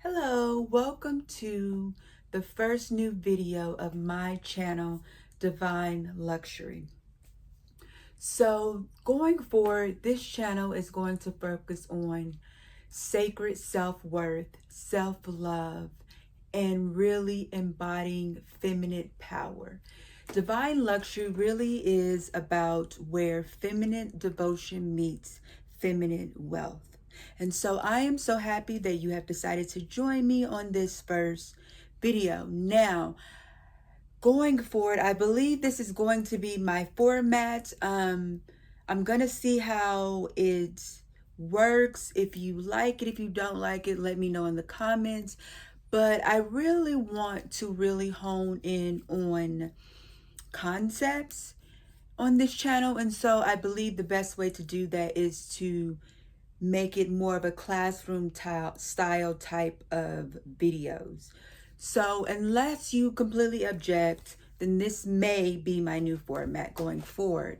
Hello, welcome to the first new video of my channel, Divine Luxury. So going forward, this channel is going to focus on sacred self-worth, self-love, and really embodying feminine power. Divine Luxury really is about where feminine devotion meets feminine wealth. And so I am so happy that you have decided to join me on this first video. Now, going forward, I believe this is going to be my format. I'm gonna see how it works. If you like it, if you don't like it, let me know in the comments. But I really want to really hone in on concepts on this channel, and so I believe the best way to do that is to make it more of a classroom style type of videos. So unless you completely object, then this may be my new format going forward.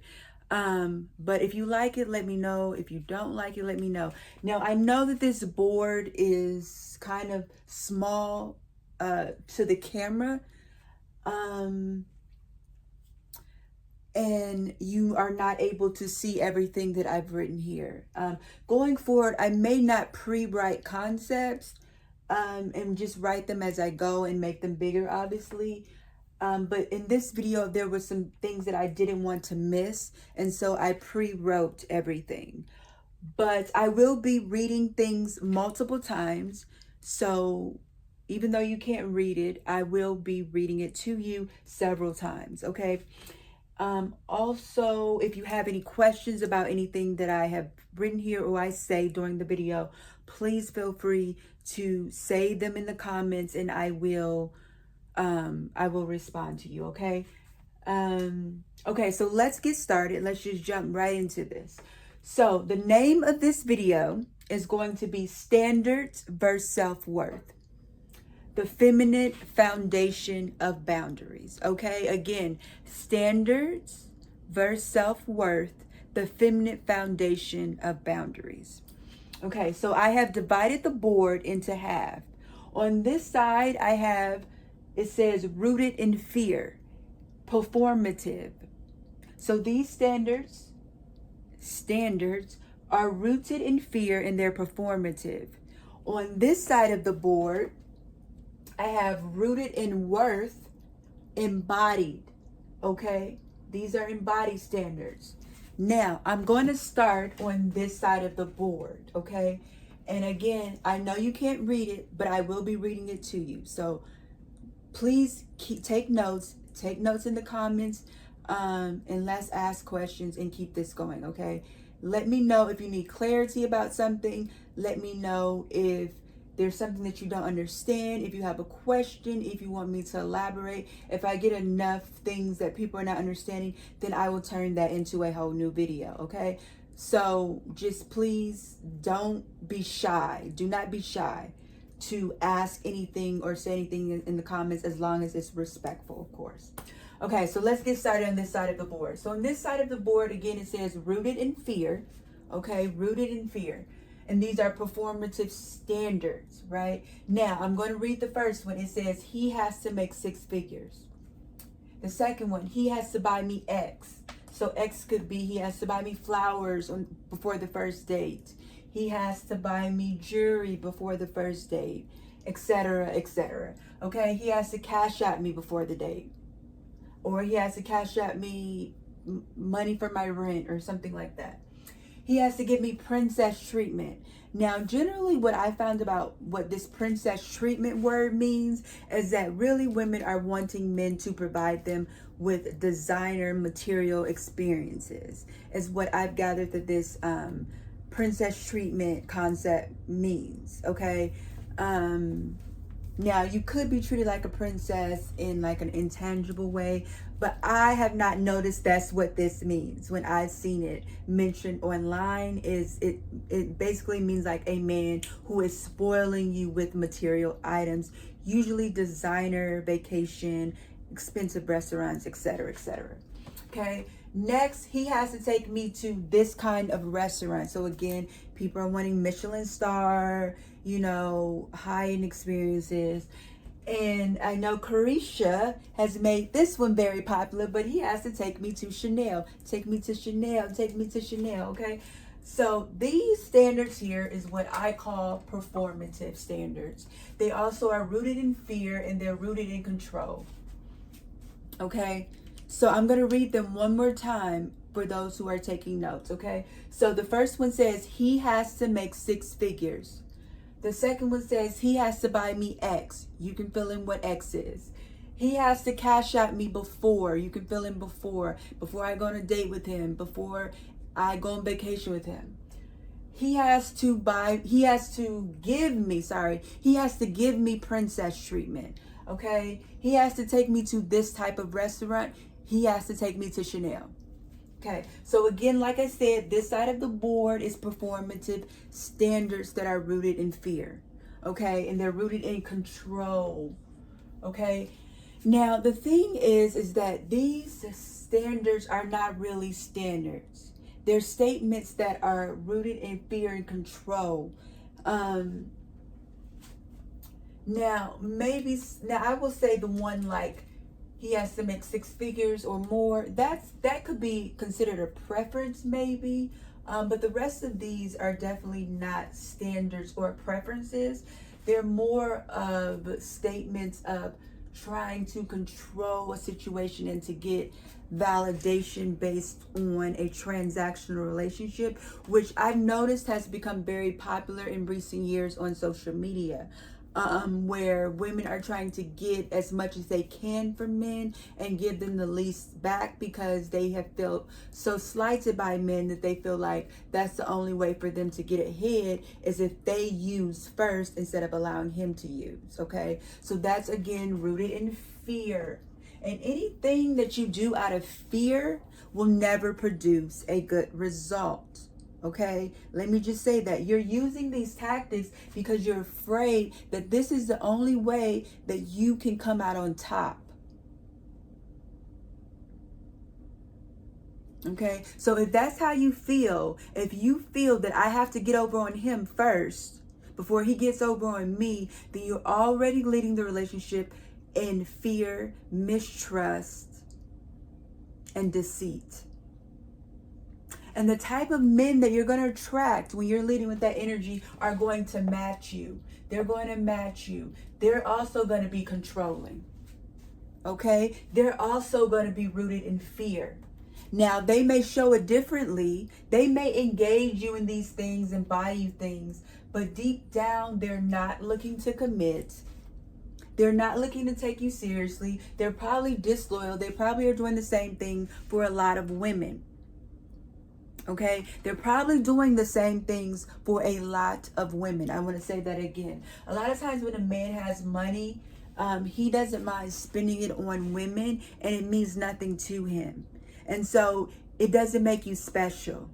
But if you like it, let me know. If you don't like it, let me know. Now, I know that this board is kind of small to the camera. And you are not able to see everything that I've written here. Going forward, I may not pre-write concepts and just write them as I go and make them bigger, obviously. But in this video, there were some things that I didn't want to miss, and so I pre-wrote everything. But I will be reading things multiple times, so even though you can't read it, I will be reading it to you several times, okay? Also, if you have any questions about anything that I have written here or I say during the video, please feel free to say them in the comments and I will respond to you, okay? Okay, so let's get started. Let's just jump right into this. So the name of this video is going to be Standards versus Self-Worth. The feminine foundation of boundaries. Okay, again, standards versus self-worth, the feminine foundation of boundaries. Okay, so I have divided the board into half. On this side, I have, it says rooted in fear, performative. So these standards are rooted in fear and they're performative. On this side of the board, I have rooted in worth, embodied, okay? These are embodied standards. Now, I'm going to start on this side of the board, okay? And again, I know you can't read it, but I will be reading it to you. So please take notes in the comments, and let's ask questions and keep this going, okay? Let me know if you need clarity about something. Let me know if there's something that you don't understand, if you have a question, if you want me to elaborate. If I get enough things that people are not understanding, then I will turn that into a whole new video, okay? So just please don't be shy. Do not be shy to ask anything or say anything in the comments, as long as it's respectful, of course. Okay, so let's get started on this side of the board. So on this side of the board, again, it says rooted in fear, okay? Rooted in fear. And these are performative standards, right? Now, I'm going to read the first one. It says, he has to make 6 figures. The second one, he has to buy me X. So X could be, he has to buy me flowers before the first date. He has to buy me jewelry before the first date, etc., etc. Okay, he has to cash out me before the date. Or he has to cash out me money for my rent or something like that. He has to give me princess treatment. Now, generally what I found about what this princess treatment word means is that really women are wanting men to provide them with designer material experiences, is what I've gathered that this princess treatment concept means, okay? Now, you could be treated like a princess in like an intangible way, but I have not noticed that's what this means. When I've seen it mentioned online, it basically means like a man who is spoiling you with material items, usually designer, vacation, expensive restaurants, etc., etc. Okay, next, he has to take me to this kind of restaurant. So again, People are wanting Michelin star, you know, high-end experiences. And I know Carisha has made this one very popular, but he has to take me to Chanel. Take me to Chanel. Take me to Chanel, okay? So these standards here is what I call performative standards. They also are rooted in fear and they're rooted in control. Okay? So I'm going to read them one more time for those who are taking notes, okay? So the first one says, he has to make 6 figures. The second one says, he has to buy me X. You can fill in what X is. He has to cash out me before. You can fill in before I go on a date with him, before I go on vacation with him. He has to give me princess treatment. Okay? He has to take me to this type of restaurant. He has to take me to Chanel. Okay, so again, like I said, this side of the board is performative standards that are rooted in fear, okay? And they're rooted in control, okay? Now, the thing is that these standards are not really standards. They're statements that are rooted in fear and control. Now, I will say the one like, he has to make 6 figures or more. That could be considered a preference maybe. But the rest of these are definitely not standards or preferences. They're more of statements of trying to control a situation and to get validation based on a transactional relationship, which I've noticed has become very popular in recent years on social media. Where women are trying to get as much as they can from men and give them the least back because they have felt so slighted by men that they feel like that's the only way for them to get ahead is if they use first instead of allowing him to use, okay? So that's, again, rooted in fear. And anything that you do out of fear will never produce a good result. Okay, let me just say that you're using these tactics because you're afraid that this is the only way that you can come out on top. Okay, so if that's how you feel, if you feel that I have to get over on him first before he gets over on me, then you're already leading the relationship in fear, mistrust, and deceit. And the type of men that you're going to attract when you're leading with that energy are going to match you. They're going to match you. They're also going to be controlling. Okay? They're also going to be rooted in fear. Now, they may show it differently. They may engage you in these things and buy you things. But deep down, they're not looking to commit. They're not looking to take you seriously. They're probably disloyal. They probably are doing the same thing for a lot of women. Okay, they're probably doing the same things for a lot of women. I want to say that again. A lot of times when a man has money, he doesn't mind spending it on women and it means nothing to him. And so it doesn't make you special.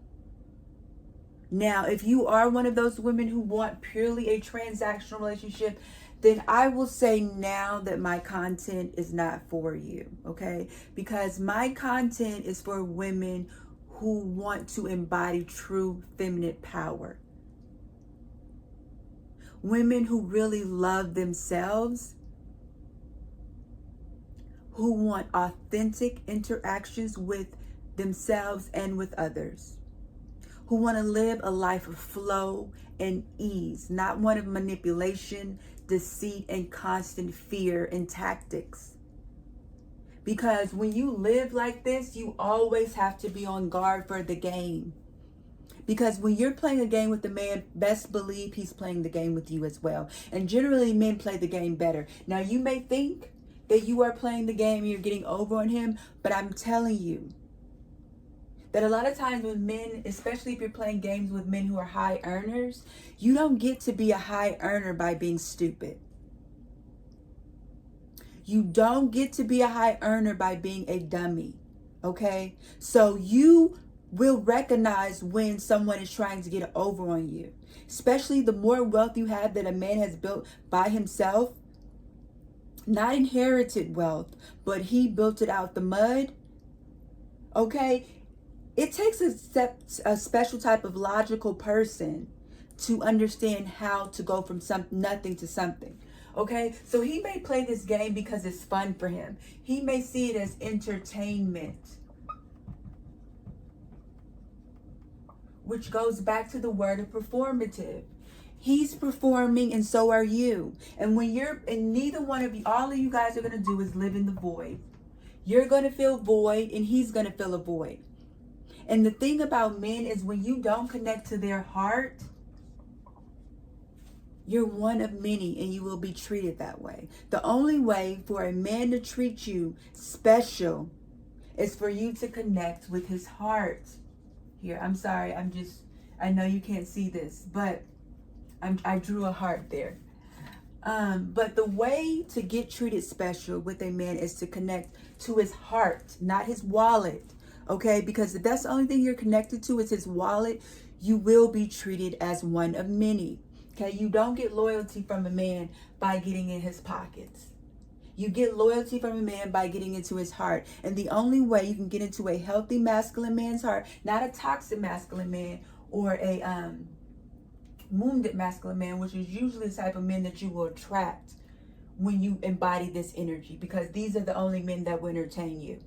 Now, if you are one of those women who want purely a transactional relationship, then I will say now that my content is not for you, okay? Because my content is for women who want to embody true feminine power. Women who really love themselves, who want authentic interactions with themselves and with others, who want to live a life of flow and ease, not one of manipulation, deceit, and constant fear and tactics. Because when you live like this, you always have to be on guard for the game. Because when you're playing a game with a man, best believe he's playing the game with you as well. And generally, men play the game better. Now, you may think that you are playing the game and you're getting over on him, but I'm telling you that a lot of times with men, especially if you're playing games with men who are high earners, you don't get to be a high earner by being stupid. You don't get to be a high earner by being a dummy, okay? So you will recognize when someone is trying to get over on you. Especially the more wealth you have that a man has built by himself. Not inherited wealth, but he built it out the mud, okay? It takes a special type of logical person to understand how to go from nothing to something. Okay, so he may play this game because it's fun for him. He may see it as entertainment, which goes back to the word of performative. He's performing and so are you. And when neither one of you, all of you guys are going to do is live in the void. You're going to feel void and he's going to feel a void. And the thing about men is when you don't connect to their heart, you're one of many and you will be treated that way. The only way for a man to treat you special is for you to connect with his heart. Here, I'm sorry, I know you can't see this, but I drew a heart there. But the way to get treated special with a man is to connect to his heart, not his wallet. Okay, because if that's the only thing you're connected to is his wallet, you will be treated as one of many. Okay, you don't get loyalty from a man by getting in his pockets. You get loyalty from a man by getting into his heart. And the only way you can get into a healthy masculine man's heart, not a toxic masculine man or a wounded masculine man, which is usually the type of men that you will attract when you embody this energy, because these are the only men that will entertain you.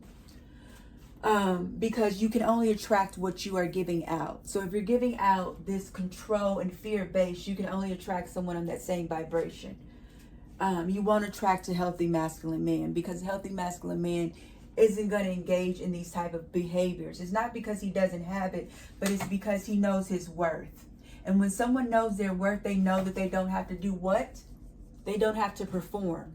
Because you can only attract what you are giving out. So if you're giving out this control and fear base, you can only attract someone on that same vibration. You won't attract a healthy masculine man, because a healthy masculine man isn't going to engage in these type of behaviors. It's not because he doesn't have it, but it's because he knows his worth. And when someone knows their worth, they know that they don't have to do what? They don't have to perform.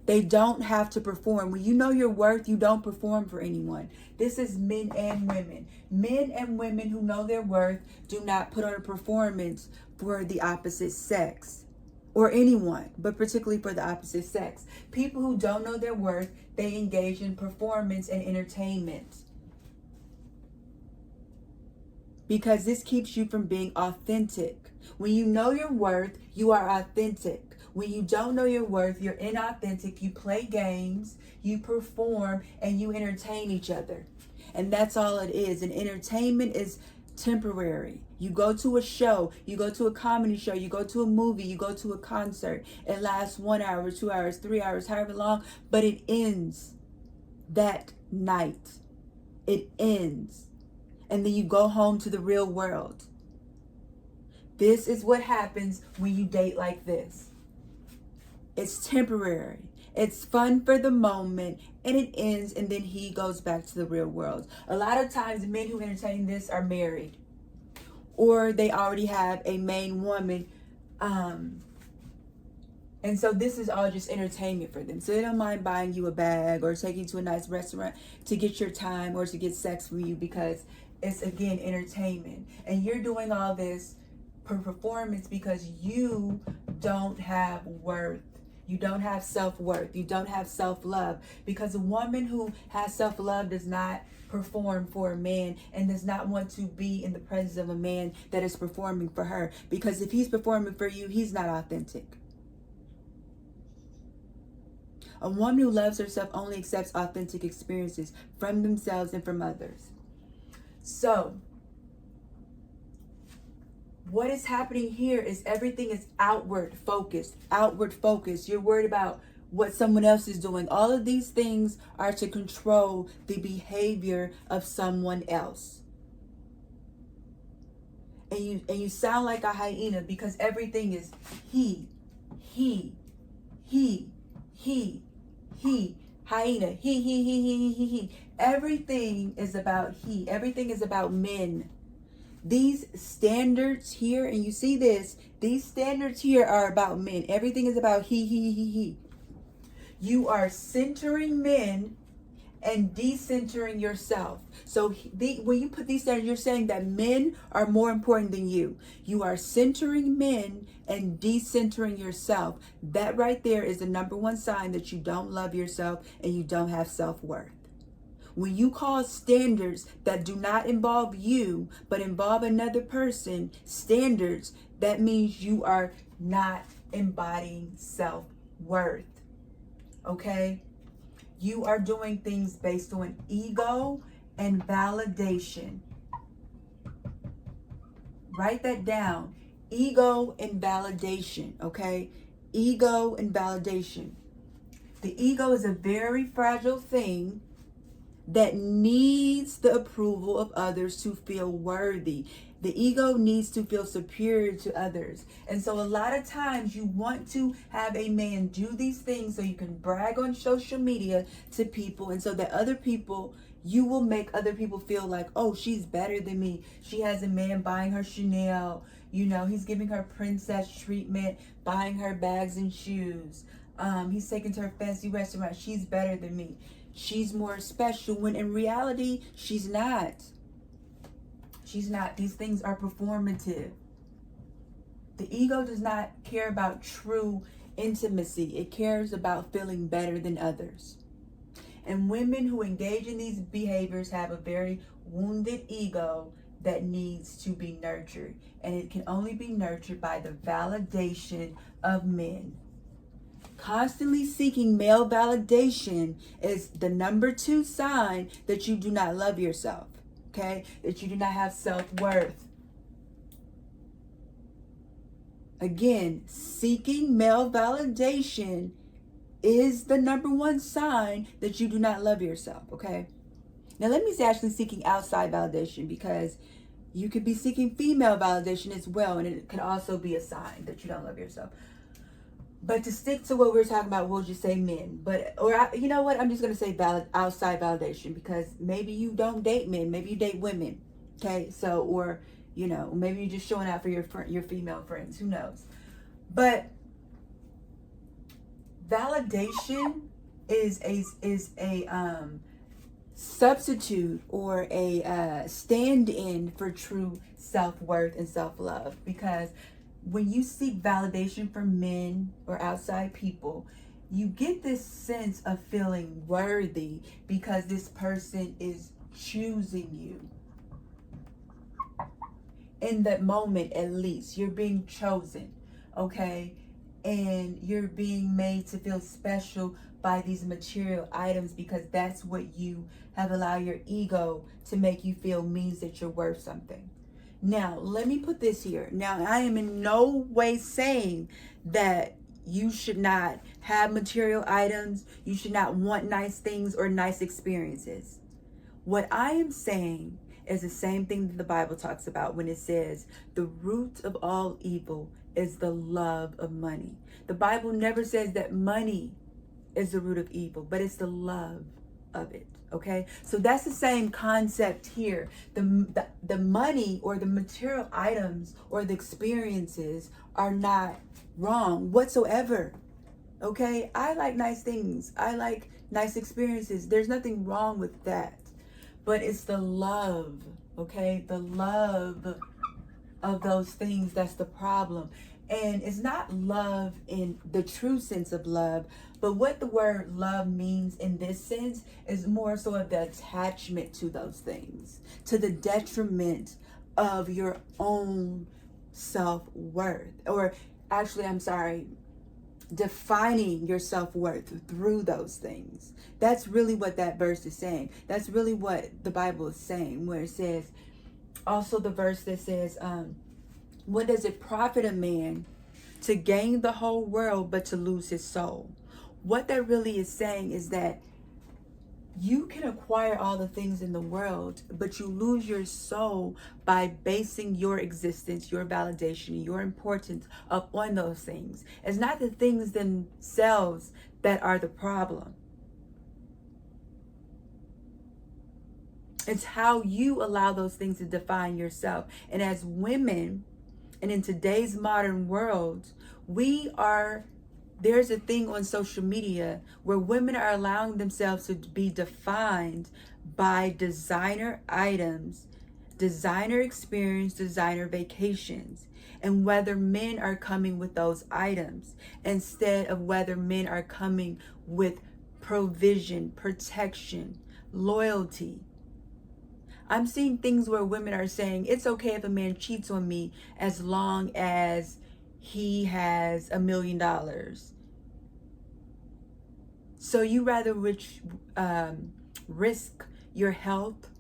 They don't have to perform. When you know your worth, you don't perform for anyone. This is men and women. Men and women who know their worth do not put on a performance for the opposite sex or anyone, but particularly for the opposite sex. People who don't know their worth, they engage in performance and entertainment, because this keeps you from being authentic. When you know your worth, you are authentic. When you don't know your worth, you're inauthentic. You play games, you perform, and you entertain each other. And that's all it is. And entertainment is temporary. You go to a show, you go to a comedy show, you go to a movie, you go to a concert. It lasts 1 hour, 2 hours, 3 hours, however long, but it ends that night. It ends. And then you go home to the real world. This is what happens when you date like this. It's temporary. It's fun for the moment, and it ends, and then he goes back to the real world. A lot of times, men who entertain this are married, or they already have a main woman, and so this is all just entertainment for them. So they don't mind buying you a bag or taking you to a nice restaurant to get your time or to get sex from you, because it's, again, entertainment. And you're doing all this for performance because you don't have worth. You don't have self-worth. You don't have self-love. Because a woman who has self-love does not perform for a man and does not want to be in the presence of a man that is performing for her. Because if he's performing for you, he's not authentic. A woman who loves herself only accepts authentic experiences from themselves and from others. So, what is happening here is everything is outward focused. Outward focused. You're worried about what someone else is doing. All of these things are to control the behavior of someone else. And you sound like a hyena because everything is he. Hyena. He. Everything is about he. Everything is about men. These standards here, and you see this, these standards here are about men. Everything is about he. You are centering men and decentering yourself. So when you put these standards, you're saying that men are more important than you. You are centering men and decentering yourself. That right there is the number one sign that you don't love yourself and you don't have self-worth. When you call standards that do not involve you, but involve another person, standards, that means you are not embodying self-worth. Okay? You are doing things based on ego and validation. Write that down. ego and validation, okay? Ego and validation. The ego is a very fragile thing that needs the approval of others to feel worthy. The ego needs to feel superior to others. And so a lot of times you want to have a man do these things so you can brag on social media to people, and so that other people, you will make other people feel like, oh, she's better than me. She has a man buying her Chanel, he's giving her princess treatment, buying her bags and shoes. He's taking to her fancy restaurant. She's better than me. She's more special, when in reality, she's not. She's not. These things are performative. The ego does not care about true intimacy. It cares about feeling better than others. And women who engage in these behaviors have a very wounded ego that needs to be nurtured. And it can only be nurtured by the validation of men. Constantly seeking male validation is the number 2 sign that you do not love yourself, okay? That you do not have self-worth. Again, seeking male validation is the number 1 sign that you do not love yourself, okay? Now let me say actually seeking outside validation, because you could be seeking female validation as well, and it could also be a sign that you don't love yourself. But to stick to what we're talking about, we'll just say men. You know what? I'm just going to say outside validation, because maybe you don't date men. Maybe you date women. Okay? So, or, maybe you're just showing out for your female friends. Who knows? But validation is a substitute or a stand-in for true self-worth and self-love, because when you seek validation from men or outside people, you get this sense of feeling worthy because this person is choosing you. In that moment, at least, you're being chosen, okay? And you're being made to feel special by these material items, because that's what you have allowed your ego to make you feel means that you're worth something. Now, let me put this here. Now, I am in no way saying that you should not have material items. You should not want nice things or nice experiences. What I am saying is the same thing that the Bible talks about when it says the root of all evil is the love of money. The Bible never says that money is the root of evil, but it's the love of it. Okay, so that's the same concept here. The money or the material items or the experiences are not wrong whatsoever. Okay, I like nice things. I like nice experiences. There's nothing wrong with that. But it's the love, okay? The love of those things that's the problem. And it's not love in the true sense of love, but what the word love means in this sense is more so of the attachment to those things, to the detriment of your own self-worth. Or actually, defining your self-worth through those things. That's really what that verse is saying. That's really what the Bible is saying, where it says, also the verse that says, what does it profit a man to gain the whole world but to lose his soul? What that really is saying is that you can acquire all the things in the world, but you lose your soul by basing your existence, your validation, your importance upon those things. It's not the things themselves that are the problem. It's how you allow those things to define yourself. And as women, and in today's modern world, there's a thing on social media where women are allowing themselves to be defined by designer items, designer experience, designer vacations, and whether men are coming with those items instead of whether men are coming with provision, protection, loyalty. I'm seeing things where women are saying it's okay if a man cheats on me as long as he has $1 million. So you rather risk your health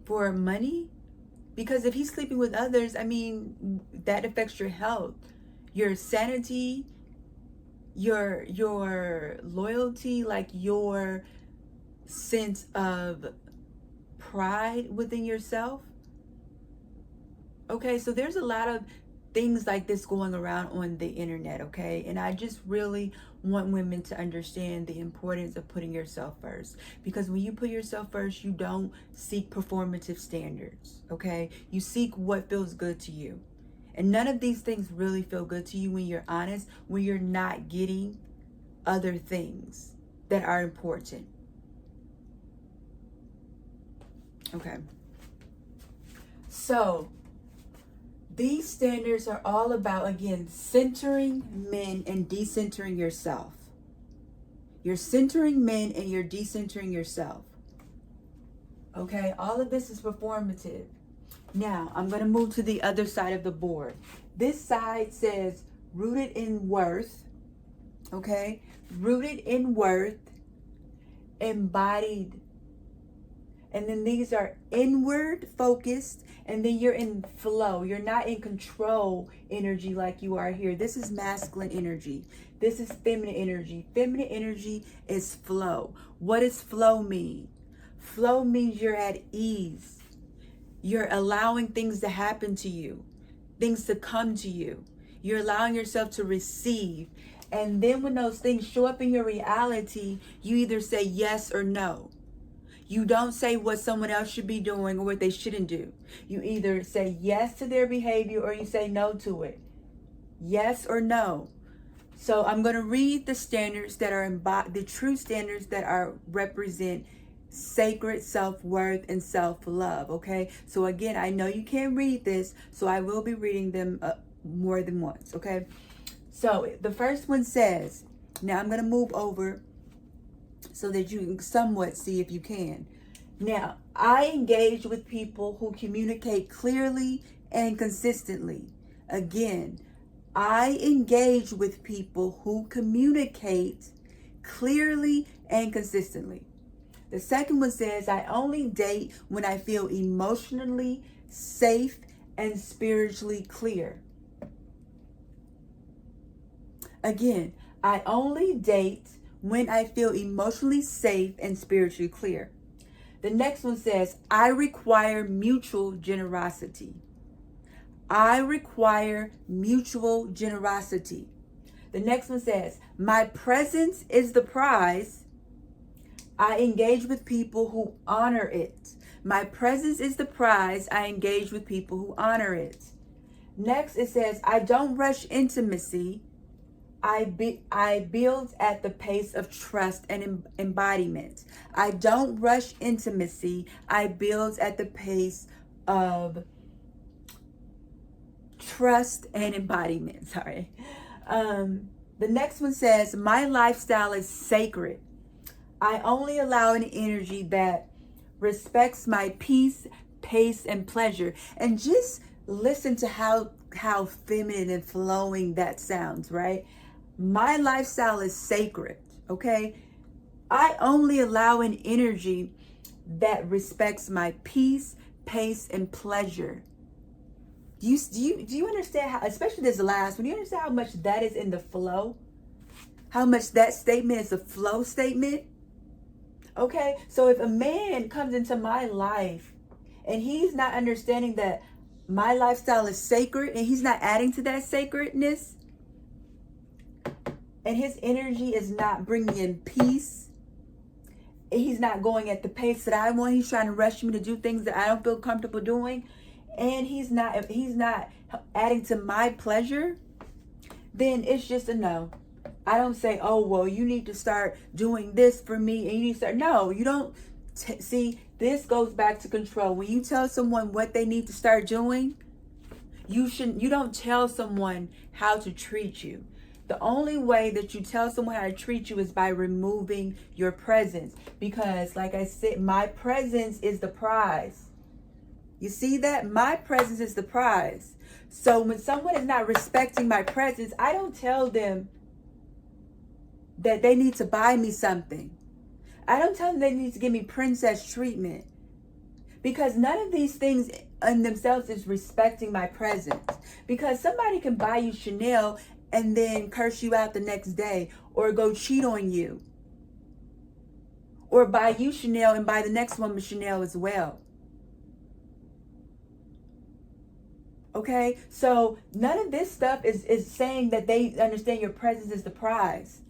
for money? Because if he's sleeping with others, I mean, that affects your health, your sanity, your loyalty, like your sense of pride within yourself. Okay, so there's a lot of things like this going around on the internet, okay? And I just really want women to understand the importance of putting yourself first. Because when you put yourself first, you don't seek performative standards, okay? You seek what feels good to you. And none of these things really feel good to you when you're honest, when you're not getting other things that are important. Okay. So, these standards are all about, again, centering men and decentering yourself. You're centering men and you're decentering yourself. Okay, all of this is performative. Now, I'm going to move to the other side of the board. This side says rooted in worth. Okay, rooted in worth, embodied. And then these are inward focused, and then you're in flow. You're not in control energy like you are here. This is masculine energy. This is feminine energy. Feminine energy is flow. What does flow mean? Flow means you're at ease. You're allowing things to happen to you, things to come to you. You're allowing yourself to receive. And then when those things show up in your reality, you either say yes or no. You don't say what someone else should be doing or what they shouldn't do. You either say yes to their behavior or you say no to it. Yes or no. So I'm going to read the standards that are the true standards that are represent sacred self-worth and self-love. Okay. So again, I know you can't read this, so I will be reading them more than once. Okay. So the first one says, now I'm going to move over so that you can somewhat see if you can. Now, I engage with people who communicate clearly and consistently. Again, I engage with people who communicate clearly and consistently. The second one says, I only date when I feel emotionally safe and spiritually clear. Again, I only date when I feel emotionally safe and spiritually clear. The next one says, I require mutual generosity. I require mutual generosity. The next one says, my presence is the prize. I engage with people who honor it. My presence is the prize. I engage with people who honor it. Next, it says, I don't rush intimacy. I build at the pace of trust and embodiment. I don't rush intimacy. I build at the pace of trust and embodiment. Sorry. The next one says, my lifestyle is sacred. I only allow an energy that respects my peace, pace, and pleasure. And just listen to how feminine and flowing that sounds, right? My lifestyle is sacred, okay? I only allow an energy that respects my peace, pace, and pleasure. Do you understand how, especially this last one, you understand how much that is in the flow? How much that statement is a flow statement? Okay, so if a man comes into my life and he's not understanding that my lifestyle is sacred and he's not adding to that sacredness, and his energy is not bringing in peace, he's not going at the pace that I want, he's trying to rush me to do things that I don't feel comfortable doing, and he's not adding to my pleasure, then it's just a no. I don't say, oh, well, you need to start doing this for me, and you need to start. No, you don't. See, this goes back to control. When you tell someone what they need to start doing, you don't tell someone how to treat you. The only way that you tell someone how to treat you is by removing your presence. Because, like I said, my presence is the prize. You see that? My presence is the prize. So when someone is not respecting my presence, I don't tell them that they need to buy me something. I don't tell them they need to give me princess treatment. Because none of these things in themselves is respecting my presence. Because somebody can buy you Chanel and then curse you out the next day, or go cheat on you, or buy you Chanel and buy the next woman Chanel as well. Okay, so none of this stuff is saying that they understand your presence is the prize.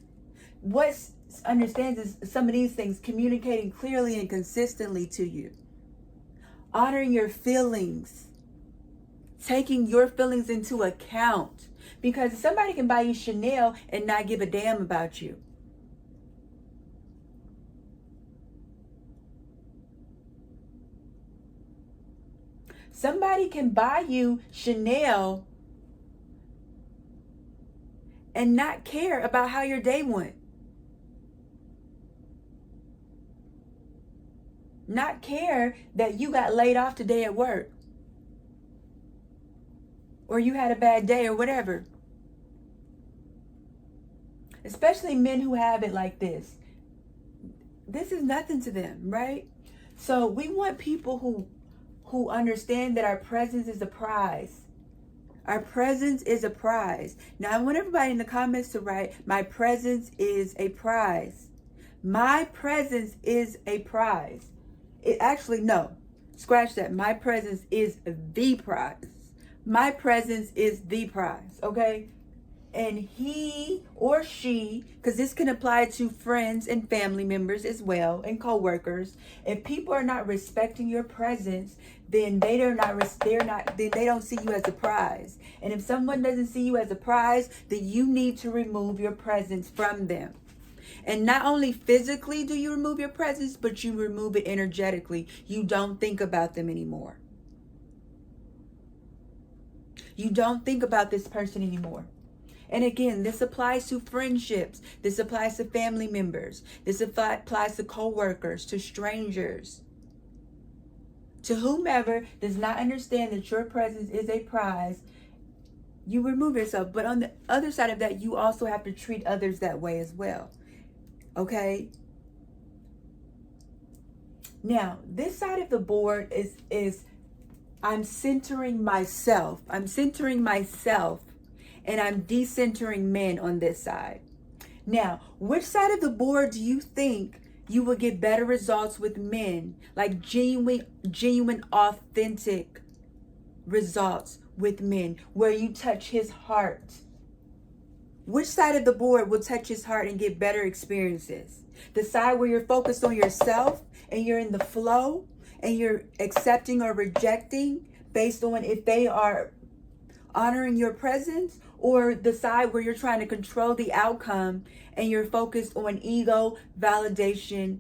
What understands is some of these things: communicating clearly and consistently to you, honoring your feelings, taking your feelings into account. Because somebody can buy you Chanel and not give a damn about you. Somebody can buy you Chanel and not care about how your day went. Not care that you got laid off today at work, or you had a bad day, or whatever. Especially men who have it like this. This is nothing to them, right? So we want people who understand that our presence is a prize. Our presence is a prize. Now I want everybody in the comments to write, my presence is a prize. My presence is a prize. No, scratch that. My presence is the prize. My presence is the prize, okay? And he or she, because this can apply to friends and family members as well, and co-workers. If people are not respecting your presence, then they don't see you as a prize. And if someone doesn't see you as a prize, then you need to remove your presence from them. And not only physically do you remove your presence, but you remove it energetically. You don't think about them anymore. You don't think about this person anymore. And again, this applies to friendships. This applies to family members. This applies to co-workers, to strangers, to whomever does not understand that your presence is a prize. You remove yourself. But on the other side of that, you also have to treat others that way as well. Okay? Now, this side of the board is I'm centering myself. I'm centering myself. And I'm decentering men on this side. Now, which side of the board do you think you will get better results with men? Like genuine, authentic results with men, where you touch his heart. Which side of the board will touch his heart and get better experiences? The side where you're focused on yourself and you're in the flow and you're accepting or rejecting based on if they are honoring your presence, or the side where you're trying to control the outcome and you're focused on ego, validation,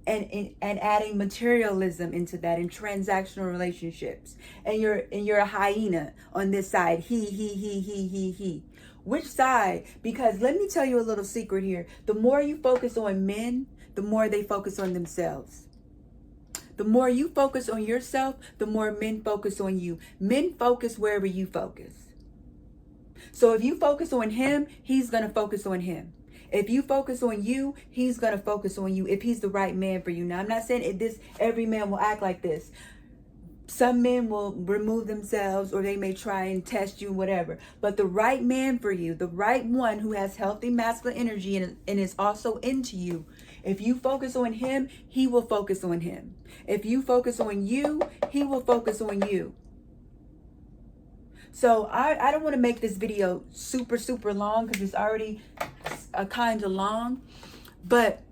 and adding materialism into that, and transactional relationships. And you're a hyena on this side. He. Which side? Because let me tell you a little secret here. The more you focus on men, the more they focus on themselves. The more you focus on yourself, the more men focus on you. Men focus wherever you focus. So if you focus on him, he's going to focus on him. If you focus on you, he's going to focus on you if he's the right man for you. Now, I'm not saying every man will act like this. Some men will remove themselves, or they may try and test you, whatever. But the right man for you, the right one who has healthy masculine energy and is also into you, if you focus on him, he will focus on him. If you focus on you, he will focus on you. So I don't want to make this video super, super long because it's already kind of long. But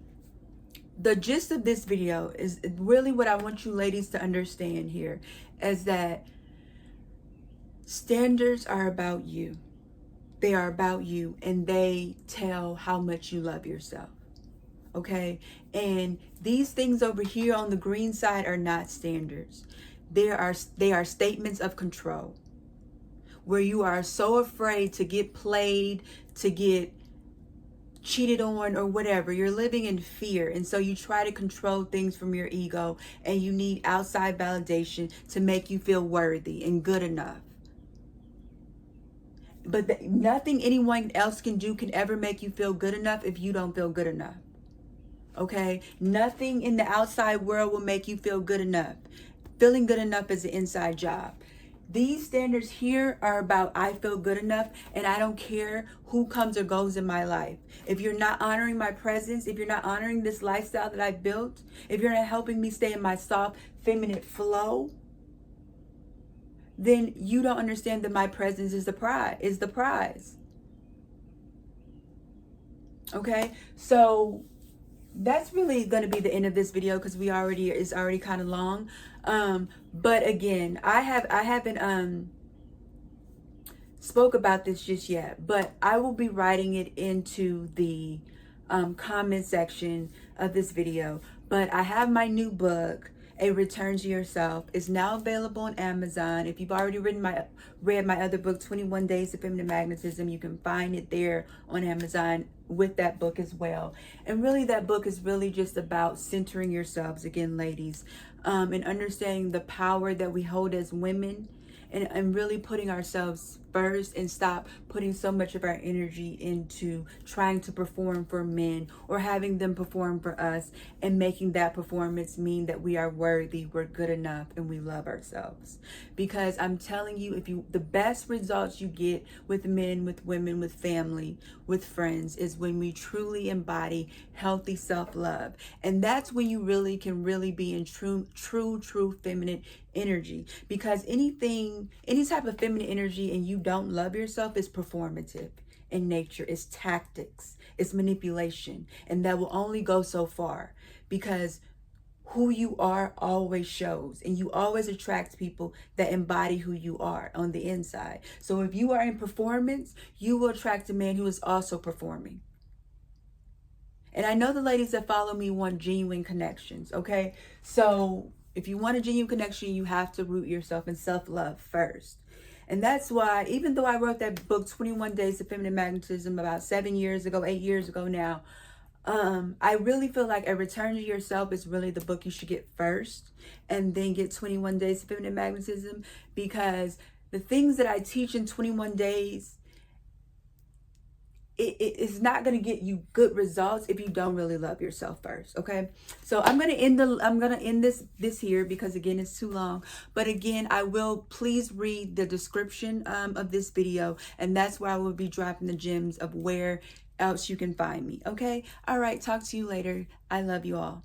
the gist of this video is really what I want you ladies to understand here, is that standards are about you. They are about you, and they tell how much you love yourself. Okay? And these things over here on the green side are not standards. They are statements of control, where you are so afraid to get played, to get cheated on, or whatever. You're living in fear, and so you try to control things from your ego, and you need outside validation to make you feel worthy and good enough. But nothing anyone else can do can ever make you feel good enough if you don't feel good enough. Okay? Nothing in the outside world will make you feel good enough. feeling good enough is an inside job. These standards here are about I feel good enough, and I don't care who comes or goes in my life. If you're not honoring my presence, if you're not honoring this lifestyle that I built, if you're not helping me stay in my soft, feminine flow, then you don't understand that my presence is the prize. Okay? So that's really going to be the end of this video, because it's already kind of long. But again, I haven't spoke about this just yet, but I will be writing it into the comment section of this video. But I have my new book, A Return to Yourself. It's now available on Amazon. If you've already read my other book, 21 Days of Feminine Magnetism, you can find it there on Amazon with that book as well. And really, that book is really just about centering yourselves again, ladies, and understanding the power that we hold as women, and really putting ourselves first, and stop putting so much of our energy into trying to perform for men or having them perform for us, and making that performance mean that we are worthy, we're good enough, and we love ourselves. Because I'm telling you, the best results you get with men, with women, with family, with friends, is when we truly embody healthy self-love. And that's when you really can be in true feminine energy. Because any type of feminine energy and you don't love yourself is performative in nature. It's tactics, it's manipulation, and that will only go so far, because who you are always shows, and you always attract people that embody who you are on the inside. So if you are in performance, you will attract a man who is also performing. And I know the ladies that follow me want genuine connections, okay? So if you want a genuine connection, you have to root yourself in self-love first. And that's why, even though I wrote that book, 21 Days of Feminine Magnetism, about 8 years ago now, I really feel like A Return to Yourself is really the book you should get first, and then get 21 Days of Feminine Magnetism, because the things that I teach in 21 days, it's not going to get you good results if you don't really love yourself first. Okay, so I'm going to end this here, because again, it's too long. But again, I will please read the description of this video, and that's where I will be dropping the gems of where else you can find me. Okay, all right, talk to you later. I love you all.